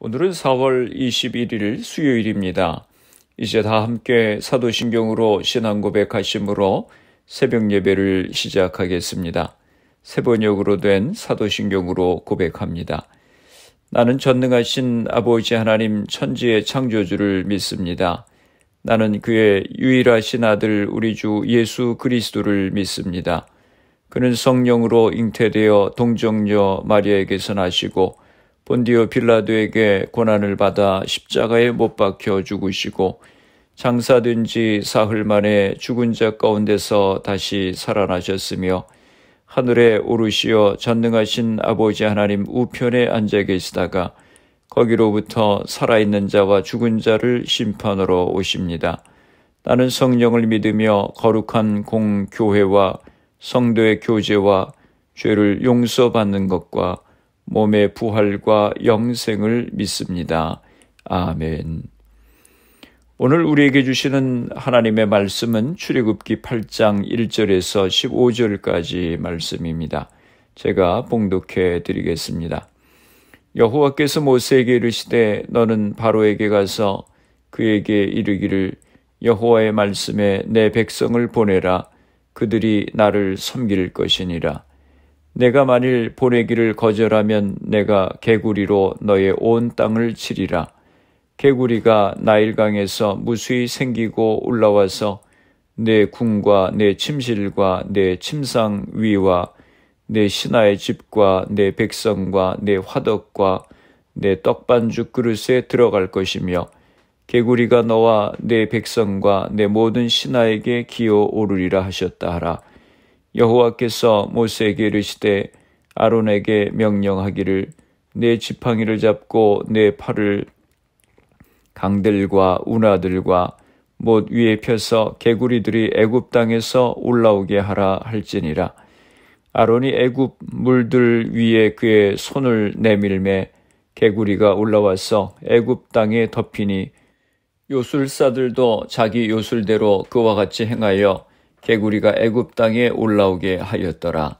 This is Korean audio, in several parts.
오늘은 4월 21일 수요일입니다. 이제 다 함께 사도신경으로 신앙 고백하심으로 새벽 예배를 시작하겠습니다. 세 번역으로 된 사도신경으로 고백합니다. 나는 전능하신 아버지 하나님 천지의 창조주를 믿습니다. 나는 그의 유일하신 아들 우리 주 예수 그리스도를 믿습니다. 그는 성령으로 잉태되어 동정녀 마리아에게서 나시고 본디오 빌라도에게 고난을 받아 십자가에 못 박혀 죽으시고 장사된 지 사흘 만에 죽은 자 가운데서 다시 살아나셨으며 하늘에 오르시어 전능하신 아버지 하나님 우편에 앉아 계시다가 거기로부터 살아있는 자와 죽은 자를 심판하러 오십니다. 나는 성령을 믿으며 거룩한 공교회와 성도의 교제와 죄를 용서받는 것과 몸의 부활과 영생을 믿습니다. 아멘. 오늘 우리에게 주시는 하나님의 말씀은 출애굽기 8장 1절에서 15절까지 말씀입니다. 제가 봉독해 드리겠습니다. 여호와께서 모세에게 이르시되 너는 바로에게 가서 그에게 이르기를 여호와의 말씀에 내 백성을 보내라. 그들이 나를 섬길 것이니라. 내가 만일 보내기를 거절하면 내가 개구리로 너의 온 땅을 치리라. 개구리가 나일강에서 무수히 생기고 올라와서 내 궁과 내 침실과 내 침상 위와 내 신하의 집과 내 백성과 내 화덕과 내 떡반죽 그릇에 들어갈 것이며 개구리가 너와 내 백성과 내 모든 신하에게 기어 오르리라 하셨다 하라. 여호와께서 모세에게 이르시되 아론에게 명령하기를 내 지팡이를 잡고 내 팔을 강들과 운하들과 못 위에 펴서 개구리들이 애굽 땅에서 올라오게 하라 할지니라. 아론이 애굽 물들 위에 그의 손을 내밀매 개구리가 올라와서 애굽 땅에 덮이니 요술사들도 자기 요술대로 그와 같이 행하여 개구리가 애굽 땅에 올라오게 하였더라.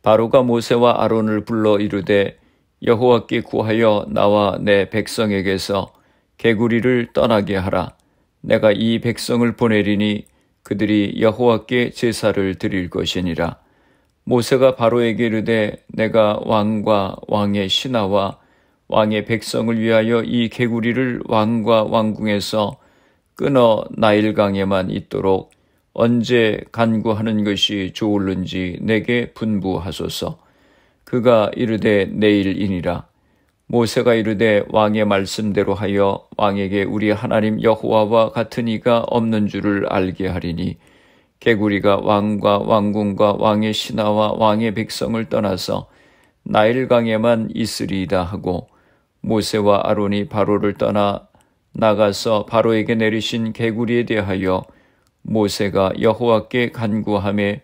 바로가 모세와 아론을 불러 이르되 여호와께 구하여 나와 내 백성에게서 개구리를 떠나게 하라. 내가 이 백성을 보내리니 그들이 여호와께 제사를 드릴 것이니라. 모세가 바로에게 이르되 내가 왕과 왕의 신하와 왕의 백성을 위하여 이 개구리를 왕과 왕궁에서 끊어 나일강에만 있도록 언제 간구하는 것이 좋을는지 내게 분부하소서. 그가 이르되 내일이니라. 모세가 이르되 왕의 말씀대로 하여 왕에게 우리 하나님 여호와와 같은 이가 없는 줄을 알게 하리니 개구리가 왕과 왕궁과 왕의 신하와 왕의 백성을 떠나서 나일강에만 있으리이다 하고 모세와 아론이 바로를 떠나 나가서 바로에게 내리신 개구리에 대하여 모세가 여호와께 간구하매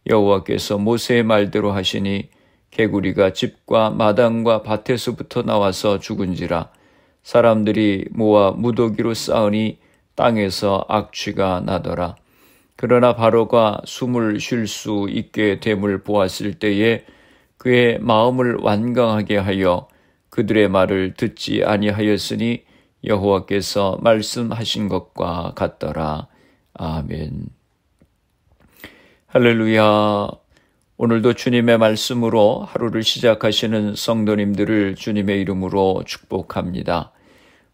여호와께서 모세의 말대로 하시니 개구리가 집과 마당과 밭에서부터 나와서 죽은지라. 사람들이 모아 무더기로 쌓으니 땅에서 악취가 나더라. 그러나 바로가 숨을 쉴 수 있게 됨을 보았을 때에 그의 마음을 완강하게 하여 그들의 말을 듣지 아니하였으니 여호와께서 말씀하신 것과 같더라. 아멘. 할렐루야. 오늘도 주님의 말씀으로 하루를 시작하시는 성도님들을 주님의 이름으로 축복합니다.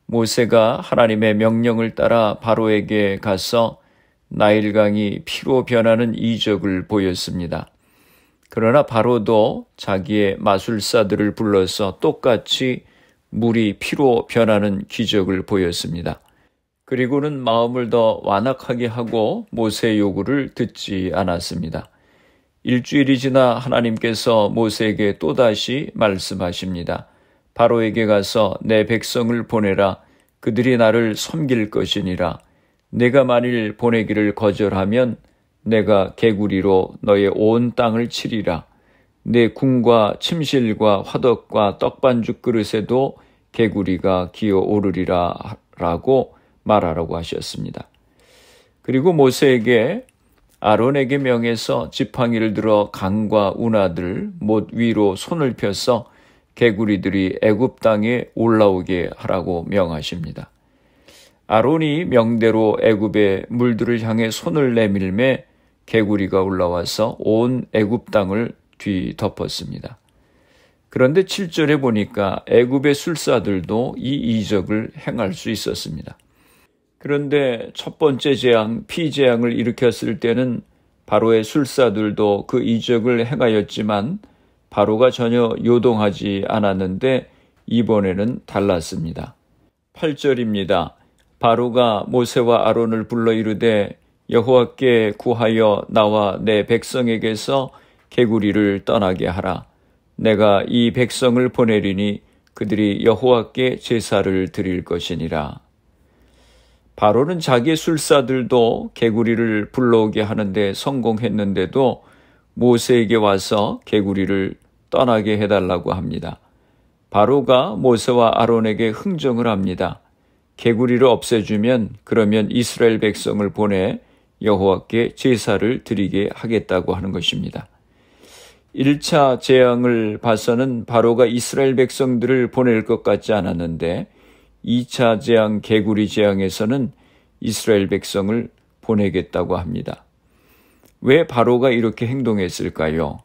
모세가 하나님의 명령을 따라 바로에게 가서 나일강이 피로 변하는 이적을 보였습니다. 그러나 바로도 자기의 마술사들을 불러서 똑같이 물이 피로 변하는 기적을 보였습니다. 그리고는 마음을 더 완악하게 하고 모세의 요구를 듣지 않았습니다. 일주일이 지나 하나님께서 모세에게 또다시 말씀하십니다. 바로에게 가서 내 백성을 보내라. 그들이 나를 섬길 것이니라. 내가 만일 보내기를 거절하면 내가 개구리로 너의 온 땅을 치리라. 내 궁과 침실과 화덕과 떡반죽 그릇에도 개구리가 기어 오르리라 라고 말하라고 하셨습니다. 그리고 모세에게 아론에게 명해서 지팡이를 들어 강과 운하들 못 위로 손을 펴서 개구리들이 애굽 땅에 올라오게 하라고 명하십니다. 아론이 명대로 애굽의 물들을 향해 손을 내밀매 개구리가 올라와서 온 애굽 땅을 뒤덮었습니다. 그런데 7절에 보니까 애굽의 술사들도 이 이적을 행할 수 있었습니다. 그런데 첫 번째 재앙, 피재앙을 일으켰을 때는 바로의 술사들도 그 이적을 행하였지만 바로가 전혀 요동하지 않았는데 이번에는 달랐습니다. 8절입니다. 바로가 모세와 아론을 불러 이르되 여호와께 구하여 나와 내 백성에게서 개구리를 떠나게 하라. 내가 이 백성을 보내리니 그들이 여호와께 제사를 드릴 것이니라. 바로는 자기 술사들도 개구리를 불러오게 하는데 성공했는데도 모세에게 와서 개구리를 떠나게 해달라고 합니다. 바로가 모세와 아론에게 흥정을 합니다. 개구리를 없애주면 그러면 이스라엘 백성을 보내 여호와께 제사를 드리게 하겠다고 하는 것입니다. 1차 재앙을 봐서는 바로가 이스라엘 백성들을 보낼 것 같지 않았는데 2차 재앙 개구리 재앙에서는 이스라엘 백성을 보내겠다고 합니다. 왜 바로가 이렇게 행동했을까요?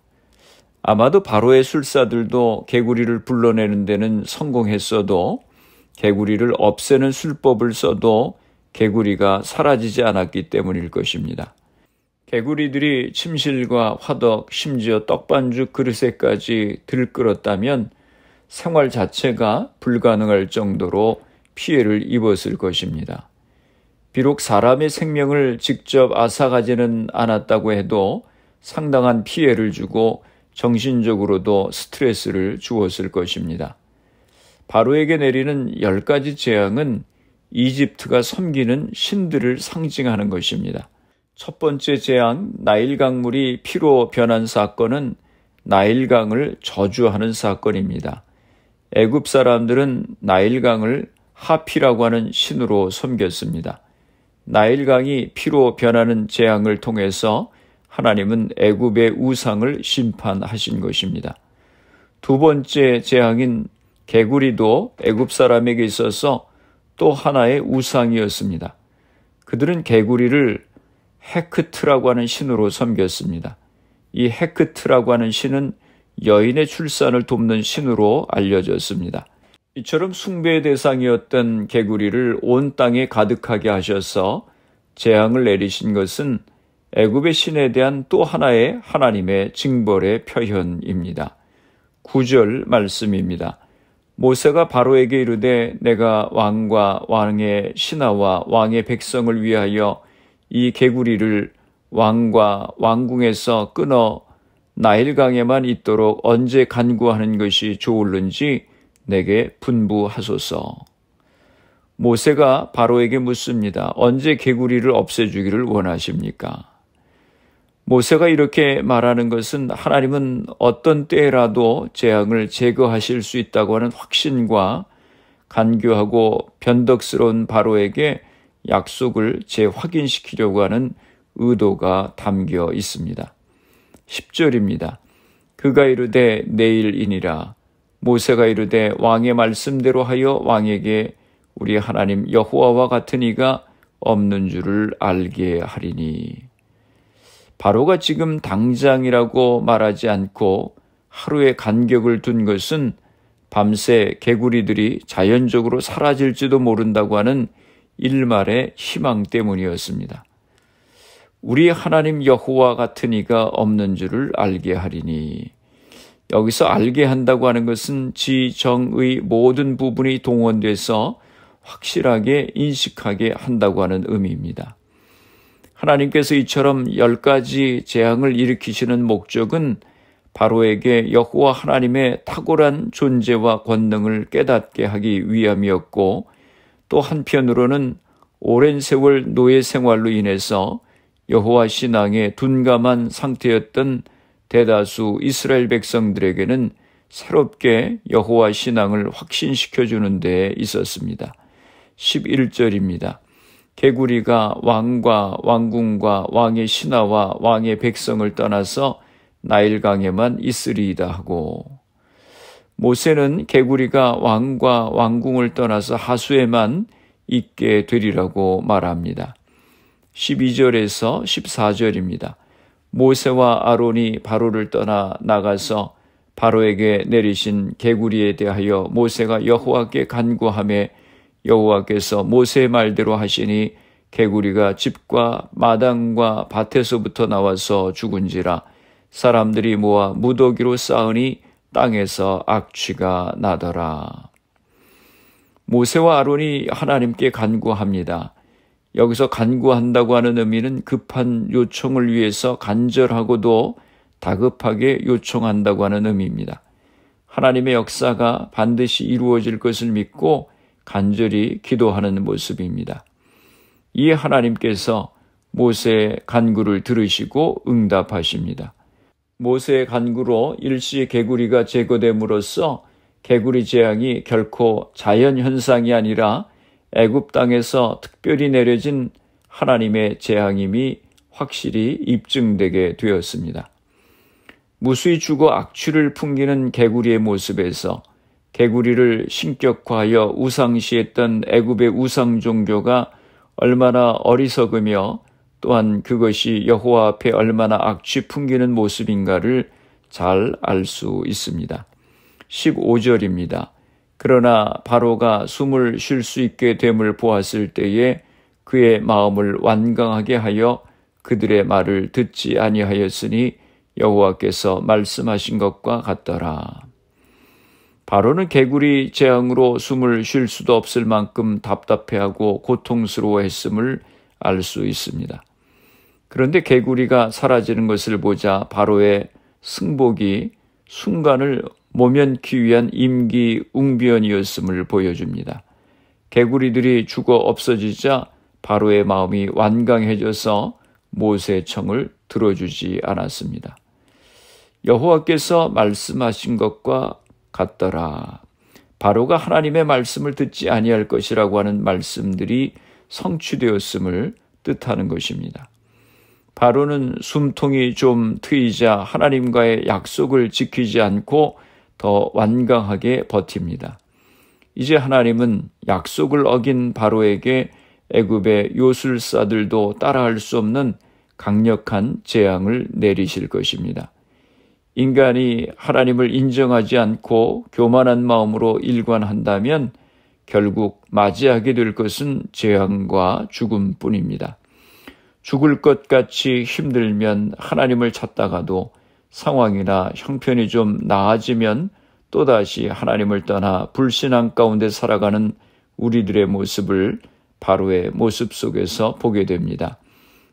아마도 바로의 술사들도 개구리를 불러내는 데는 성공했어도 개구리를 없애는 술법을 써도 개구리가 사라지지 않았기 때문일 것입니다. 개구리들이 침실과 화덕, 심지어 떡반죽 그릇에까지 들끓었다면 생활 자체가 불가능할 정도로 피해를 입었을 것입니다. 비록 사람의 생명을 직접 앗아가지는 않았다고 해도 상당한 피해를 주고 정신적으로도 스트레스를 주었을 것입니다. 바로에게 내리는 10가지 재앙은 이집트가 섬기는 신들을 상징하는 것입니다. 첫 번째 재앙, 나일 강물이 피로 변한 사건은 나일강을 저주하는 사건입니다. 애굽 사람들은 나일강을 하피라고 하는 신으로 섬겼습니다. 나일강이 피로 변하는 재앙을 통해서 하나님은 애굽의 우상을 심판하신 것입니다. 두 번째 재앙인 개구리도 애굽 사람에게 있어서 또 하나의 우상이었습니다. 그들은 개구리를 헤크트라고 하는 신으로 섬겼습니다. 이 헤크트라고 하는 신은 여인의 출산을 돕는 신으로 알려졌습니다. 이처럼 숭배의 대상이었던 개구리를 온 땅에 가득하게 하셔서 재앙을 내리신 것은 애굽의 신에 대한 또 하나의 하나님의 징벌의 표현입니다. 9절 말씀입니다. 모세가 바로에게 이르되 내가 왕과 왕의 신하와 왕의 백성을 위하여 이 개구리를 왕과 왕궁에서 끊어 나일강에만 있도록 언제 간구하는 것이 좋을는지 내게 분부하소서. 모세가 바로에게 묻습니다. 언제 개구리를 없애주기를 원하십니까? 모세가 이렇게 말하는 것은 하나님은 어떤 때라도 재앙을 제거하실 수 있다고 하는 확신과 간교하고 변덕스러운 바로에게 약속을 재확인시키려고 하는 의도가 담겨 있습니다. 10절입니다. 그가 이르되 내일이니라. 모세가 이르되 왕의 말씀대로 하여 왕에게 우리 하나님 여호와와 같은 이가 없는 줄을 알게 하리니. 바로가 지금 당장이라고 말하지 않고 하루의 간격을 둔 것은 밤새 개구리들이 자연적으로 사라질지도 모른다고 하는 일말의 희망 때문이었습니다. 우리 하나님 여호와 같은 이가 없는 줄을 알게 하리니. 여기서 알게 한다고 하는 것은 지정의 모든 부분이 동원돼서 확실하게 인식하게 한다고 하는 의미입니다. 하나님께서 이처럼 10가지 재앙을 일으키시는 목적은 바로에게 여호와 하나님의 탁월한 존재와 권능을 깨닫게 하기 위함이었고, 또 한편으로는 오랜 세월 노예 생활로 인해서 여호와 신앙에 둔감한 상태였던 대다수 이스라엘 백성들에게는 새롭게 여호와 신앙을 확신시켜주는 데 있었습니다. 11절입니다. 개구리가 왕과 왕궁과 왕의 신하와 왕의 백성을 떠나서 나일강에만 있으리이다 하고, 모세는 개구리가 왕과 왕궁을 떠나서 하수에만 있게 되리라고 말합니다. 12절에서 14절입니다. 모세와 아론이 바로를 떠나 나가서 바로에게 내리신 개구리에 대하여 모세가 여호와께 간구하매 여호와께서 모세의 말대로 하시니 개구리가 집과 마당과 밭에서부터 나와서 죽은지라. 사람들이 모아 무더기로 쌓으니 땅에서 악취가 나더라. 모세와 아론이 하나님께 간구합니다. 여기서 간구한다고 하는 의미는 급한 요청을 위해서 간절하고도 다급하게 요청한다고 하는 의미입니다. 하나님의 역사가 반드시 이루어질 것을 믿고 간절히 기도하는 모습입니다. 이에 하나님께서 모세의 간구를 들으시고 응답하십니다. 모세의 간구로 일시 개구리가 제거됨으로써 개구리 재앙이 결코 자연현상이 아니라 애굽 땅에서 특별히 내려진 하나님의 재앙임이 확실히 입증되게 되었습니다. 무수히 죽어 악취를 풍기는 개구리의 모습에서 개구리를 신격화하여 우상시했던 애굽의 우상 종교가 얼마나 어리석으며 또한 그것이 여호와 앞에 얼마나 악취 풍기는 모습인가를 잘 알 수 있습니다. 15절입니다. 그러나 바로가 숨을 쉴 수 있게 됨을 보았을 때에 그의 마음을 완강하게 하여 그들의 말을 듣지 아니하였으니 여호와께서 말씀하신 것과 같더라. 바로는 개구리 재앙으로 숨을 쉴 수도 없을 만큼 답답해하고 고통스러워했음을 알 수 있습니다. 그런데 개구리가 사라지는 것을 보자 바로의 승복이 순간을 모면기 위한 임기응변이었음을 보여줍니다. 개구리들이 죽어 없어지자 바로의 마음이 완강해져서 모세의 청을 들어주지 않았습니다. 여호와께서 말씀하신 것과 같더라. 바로가 하나님의 말씀을 듣지 아니할 것이라고 하는 말씀들이 성취되었음을 뜻하는 것입니다. 바로는 숨통이 좀 트이자 하나님과의 약속을 지키지 않고 더 완강하게 버팁니다. 이제 하나님은 약속을 어긴 바로에게 애굽의 요술사들도 따라할 수 없는 강력한 재앙을 내리실 것입니다. 인간이 하나님을 인정하지 않고 교만한 마음으로 일관한다면 결국 맞이하게 될 것은 재앙과 죽음뿐입니다. 죽을 것 같이 힘들면 하나님을 찾다가도 상황이나 형편이 좀 나아지면 또다시 하나님을 떠나 불신앙 가운데 살아가는 우리들의 모습을 바로의 모습 속에서 보게 됩니다.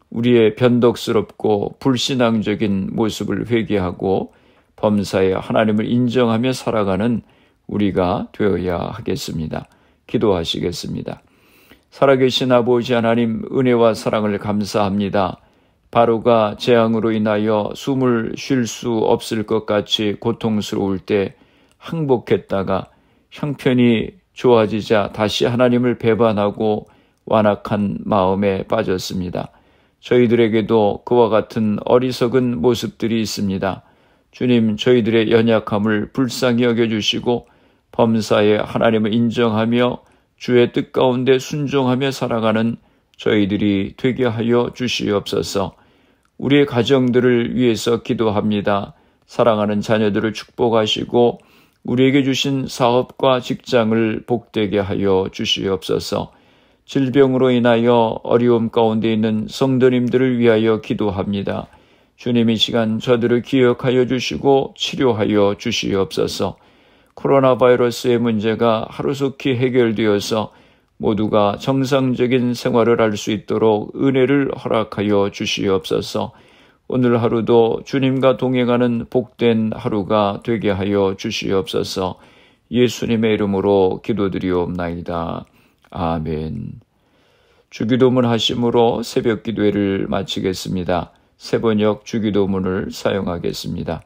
우리의 변덕스럽고 불신앙적인 모습을 회개하고 범사에 하나님을 인정하며 살아가는 우리가 되어야 하겠습니다. 기도하시겠습니다. 살아계신 아버지 하나님, 은혜와 사랑을 감사합니다. 바로가 재앙으로 인하여 숨을 쉴 수 없을 것 같이 고통스러울 때 항복했다가 형편이 좋아지자 다시 하나님을 배반하고 완악한 마음에 빠졌습니다. 저희들에게도 그와 같은 어리석은 모습들이 있습니다. 주님, 저희들의 연약함을 불쌍히 여겨주시고 범사에 하나님을 인정하며 주의 뜻 가운데 순종하며 살아가는 저희들이 되게 하여 주시옵소서. 우리의 가정들을 위해서 기도합니다. 사랑하는 자녀들을 축복하시고 우리에게 주신 사업과 직장을 복되게 하여 주시옵소서. 질병으로 인하여 어려움 가운데 있는 성도님들을 위하여 기도합니다. 주님, 이 시간 저들을 기억하여 주시고 치료하여 주시옵소서. 코로나 바이러스의 문제가 하루속히 해결되어서 모두가 정상적인 생활을 할 수 있도록 은혜를 허락하여 주시옵소서. 오늘 하루도 주님과 동행하는 복된 하루가 되게 하여 주시옵소서. 예수님의 이름으로 기도드리옵나이다. 아멘. 주기도문 하심으로 새벽 기도회를 마치겠습니다. 새번역 주기도문을 사용하겠습니다.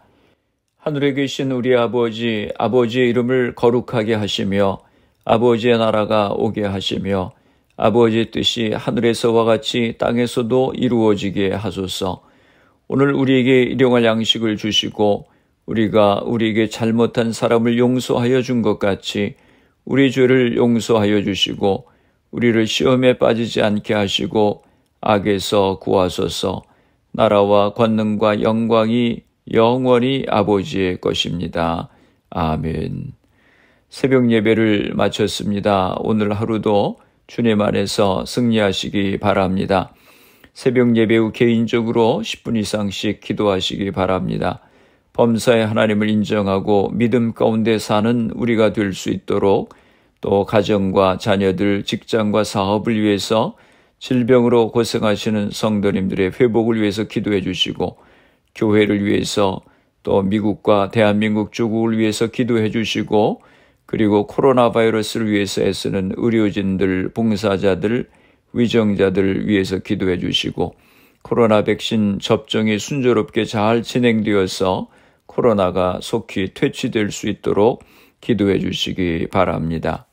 하늘에 계신 우리 아버지, 아버지의 이름을 거룩하게 하시며 아버지의 나라가 오게 하시며 아버지의 뜻이 하늘에서와 같이 땅에서도 이루어지게 하소서. 오늘 우리에게 일용할 양식을 주시고 우리가 우리에게 잘못한 사람을 용서하여 준 것 같이 우리 죄를 용서하여 주시고 우리를 시험에 빠지지 않게 하시고 악에서 구하소서. 나라와 권능과 영광이 영원히 아버지의 것입니다. 아멘. 새벽 예배를 마쳤습니다. 오늘 하루도 주님 안에서 승리하시기 바랍니다. 새벽 예배 후 개인적으로 10분 이상씩 기도하시기 바랍니다. 범사의 하나님을 인정하고 믿음 가운데 사는 우리가 될 수 있도록 또 가정과 자녀들, 직장과 사업을 위해서 질병으로 고생하시는 성도님들의 회복을 위해서 기도해 주시고 교회를 위해서 또 미국과 대한민국 조국을 위해서 기도해 주시고 그리고 코로나 바이러스를 위해서 애쓰는 의료진들, 봉사자들, 위정자들 위해서 기도해 주시고 코로나 백신 접종이 순조롭게 잘 진행되어서 코로나가 속히 퇴치될 수 있도록 기도해 주시기 바랍니다.